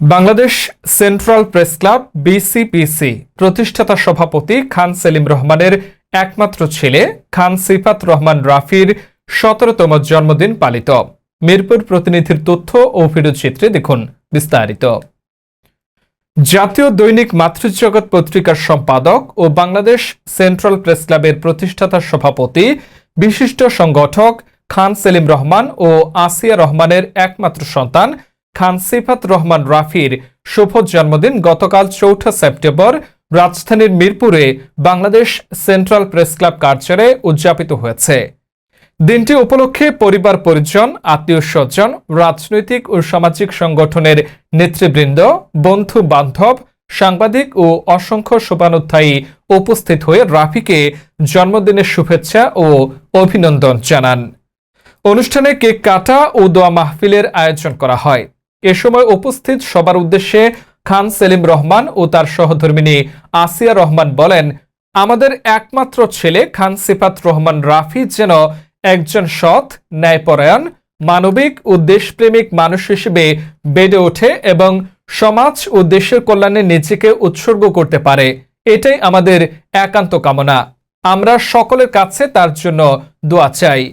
Bangladesh central press club বিসিপিসি প্রতিষ্ঠাতা সভাপতি খান সেলিম রহমানের একমাত্র ছেলে খান সিফাত রহমান রাফির ১৭তম জন্মদিন পালিত। মিরপুর প্রতিনিধির তথ্য ও ভিডিওচিত্রে দেখুন বিস্তারিত। জাতীয় দৈনিক মাতৃজগৎ পত্রিকার সম্পাদক ও বাংলাদেশ সেন্ট্রাল প্রেস ক্লাবের প্রতিষ্ঠাতা সভাপতি বিশিষ্ট সংগঠক খান সেলিম রহমান ও আসিয়া রহমানের একমাত্র সন্তান খান সিফাত রহমান রাফির শুভ জন্মদিন গতকাল ৪ঠা সেপ্টেম্বর রাজধানীর মিরপুরে বাংলাদেশ সেন্ট্রাল প্রেস ক্লাব কার্যালয়ে উদযাপিত হয়েছে। দিনটি উপলক্ষে পরিবার পরিজন, আত্মীয় স্বজন, রাজনৈতিক ও সামাজিক সংগঠনের নেতৃবৃন্দ, বন্ধু বান্ধব, সাংবাদিক ও অসংখ্য শুভানুধ্যায়ী উপস্থিত হয়ে রাফিকে জন্মদিনের শুভেচ্ছা ও অভিনন্দন জানান। অনুষ্ঠানে কেক কাটা ও দোয়া মাহফিলের আয়োজন করা হয়। এ সময় উপস্থিত সবার উদ্দেশ্যে খান সেলিম রহমান ও তার সহধর্মিণী আসিয়া রহমান বলেন, আমাদের একমাত্র ছেলে খান সিফাত রহমান রাফি যেন একজন সৎ, ন্যায়পরায়ণ, মানবিক ও দেশপ্রেমিক মানুষ হিসেবে বেড়ে ওঠে এবং সমাজ ও দেশের কল্যাণে নিজেকে উৎসর্গ করতে পারে, এটাই আমাদের একান্ত কামনা। আমরা সকলের কাছে তার জন্য দোয়া চাই।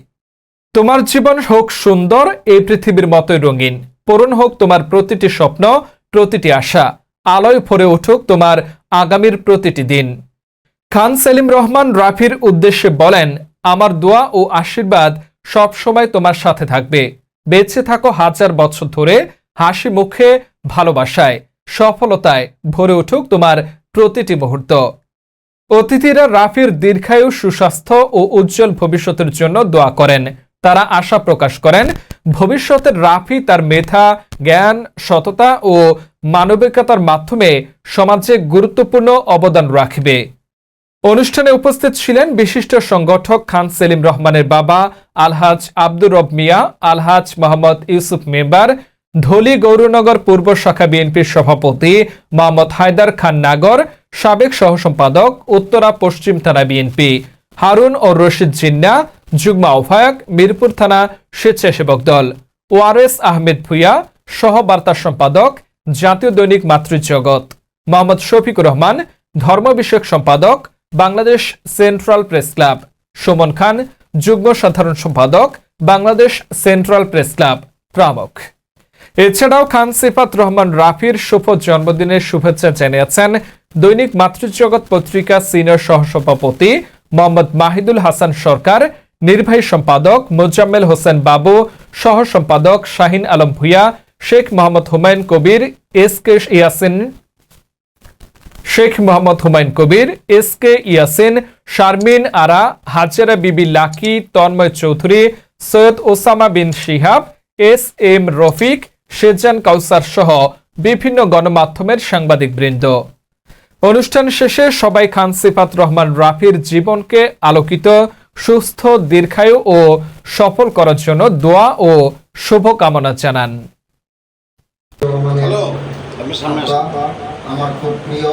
তোমার জীবন হোক সুন্দর, এই পৃথিবীর মতোই রঙিন। পূরণ হোক তোমার প্রতিটি স্বপ্ন, প্রতিটি আশা। আলোয় ভরে উঠুক তোমার আগামীর প্রতিটি দিন। খান সেলিম রহমান রাফির উদ্দেশ্যে বলেন, আমার দোয়া ও আশীর্বাদ সব সময় তোমার সাথে থাকবে। বেঁচে থাকো হাজার বছর ধরে, হাসি মুখে, ভালোবাসায়, সফলতায় ভরে উঠুক তোমার প্রতিটি মুহূর্ত। অতিথিরা রাফির দীর্ঘায়ু, সুস্বাস্থ্য ও উজ্জ্বল ভবিষ্যতের জন্য দোয়া করেন। তারা আশা প্রকাশ করেন, ভবিষ্যতের রাফি তার মেধা, জ্ঞান, সততা ও মানবিকতার মাধ্যমে সমাজে গুরুত্বপূর্ণ অবদান রাখবে। অনুষ্ঠানে উপস্থিত ছিলেন বিশিষ্ট সংগঠক খান সেলিম রহমানের বাবা আলহাজ আব্দুর রব মিয়া, আলহাজ মোহাম্মদ ইউসুফ মেম্বার, ধলি গৌরনগর পূর্ব শাখা বিএনপির সভাপতি মোহাম্মদ হায়দার খান নাগর, সাবেক সহসম্পাদক উত্তরা পশ্চিম থানা বিএনপি হারুন ও রশিদ জিন্না, যুগ্ম আহ্বায়ক মিরপুর থানা স্বেচ্ছাসেবক দল ওয়ারেস আহমেদ ভুইয়া, সহ বার্তা সম্পাদক জাতীয় দৈনিক মাতৃজগৎ মোহাম্মদ শফিকুর রহমান, ধর্ম বিষয়ক সম্পাদক Bangladesh central press club Suman Khan, যুগ্ম সাধারণ সম্পাদক বাংলাদেশ সেন্ট্রাল প্রেস ক্লাব প্রমুখ। এছাড়াও খান সিফাত রহমান রাফির শুভ জন্মদিনের শুভেচ্ছা জানিয়েছেন দৈনিক মাতৃজগৎ পত্রিকা সিনিয়র সহসভাপতি মোহাম্মদ মাহিদুল হাসান সরকার, নির্বাহী সম্পাদক মোজাম্মেল হোসেন বাবু, সহ সম্পাদক Shahin Alam Bhuiyan, Sheikh Mohammad Humayun Kabir, S K Yasin, Sharmin Ara, Hajera Bibi Lucky, Tanmoy Chowdhury, Syed Osama bin Shihab, S M Rafiq, Shezan Kawsar সহ বিভিন্ন গণমাধ্যমের সাংবাদিক বৃন্দ। অনুষ্ঠান শেষে সবাই খান সিফাত রহমান রাফির জীবনকে আলোকিত, সুস্থ, দীর্ঘায়ু ও সফল করার জন্য দোয়া ও শুভকামনা জানান। আমার খুব প্রিয়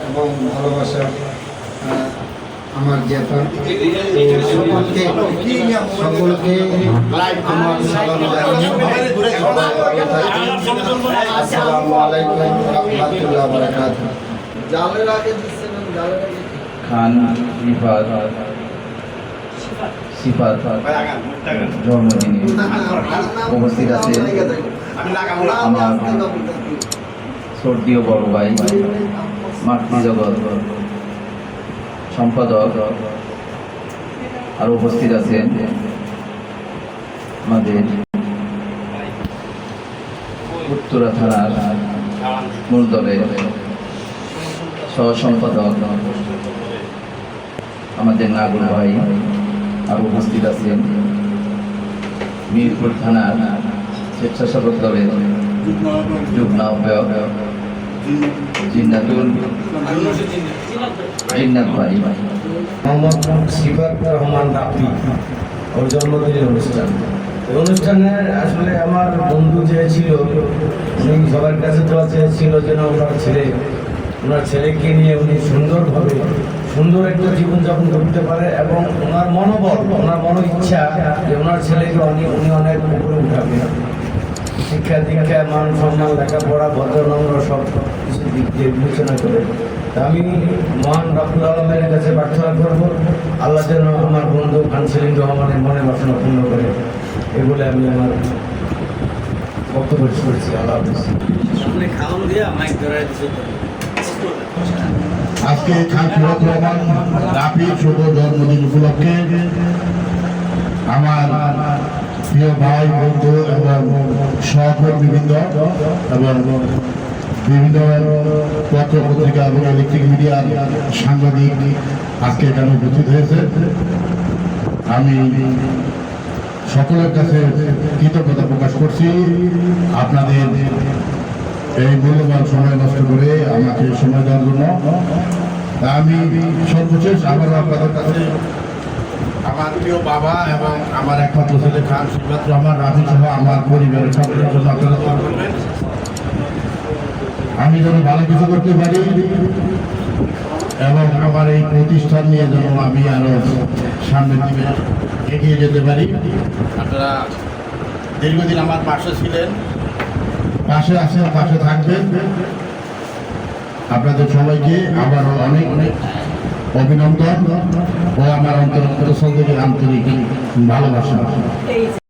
এবং ভালোবাসা আমার জ্ঞাপন, সকলকে আমার সালাম আসসালামু আলাইকুম রাহমাতুল্লাহি ওয়া বারাকাতুহু। খান সিফাত জন্মদিনে উপস্থিত আছে আমার শ্রদ্ধেয় বড় ভাই মাতৃজগৎ সম্পাদক, আর উপস্থিত আছেন আমাদের উত্তরা থানার মূল দলের সহ সম্পাদক আমাদের নাগর ভাই, আর উপস্থিত আছেন মিরপুর থানার স্বেচ্ছাসেবক দলের যুগ্ম আহ্বায়ক জিন্নাত ভাই। মোহাম্মদ সিফাত রহমান রাফি ওর জন্মদিনের অনুষ্ঠানে আসলে আমার বন্ধু যে ছিল উনি সবার কাছে তো চেয়েছিল যেন ওনার ছেলেকে নিয়ে উনি সুন্দরভাবে সুন্দর একটা জীবনযাপন করতে পারে এবং ওনার মনোবল, ওনার মনো ইচ্ছা যে ওনার ছেলেকে উনি অনেক উপরে উঠাবে। শিক্ষা দীক্ষা মান সম্মান লেখাপড়া ভদ্রনম্র সব কিছু দিক দিয়ে বিবেচনা করে তা আমি মহান রব্বুল আলমের কাছে প্রার্থনা করবো আল্লাহ যেন আমার বন্ধু খান সেলিম রহমানের মনে বাসনা পূর্ণ করে এগুলো আমি আমার বক্তব্য শেষ করছি। আল্লাহ হাফেজ। আজকে খান ফিরত রহমান রাফির শুভ জন্মদিন উপলক্ষে আমার প্রিয় ভাই বন্ধু এবং সহকর্মীবৃন্দ এবং বিভিন্ন পত্র পত্রিকা এবং ইলেকট্রিক মিডিয়ার সাংবাদিক আজকে এখানে উপস্থিত হয়েছে। আমি সকলের কাছে কৃতজ্ঞতা প্রকাশ করছি আপনাদের এই মূল্যবান সময় নষ্ট করে আমাকে সময় দেওয়ার জন্য। আমি সর্বশেষ আবারও আপনাদের কাছে আমার প্রিয় বাবা এবং আমার একমাত্র ছেলে খান সিফাত রহমান রাফি সহ আমার পরিবারের সকলের জন্য আপনারা দোয়া করবেন। আমি যেন ভালো কিছু করতে পারি এবং আমার এই প্রতিষ্ঠান নিয়ে যেন আমি আরো সামনের দিকে এগিয়ে যেতে পারি। আপনারা দীর্ঘদিন আমার পাশে ছিলেন, পাশে আছেন, পাশে থাকবেন। আপনাদের সবাইকে আবারও অনেক অনেক অভিনন্দন ও আমার অন্তর থেকে আন্তরিক ভালোবাসা।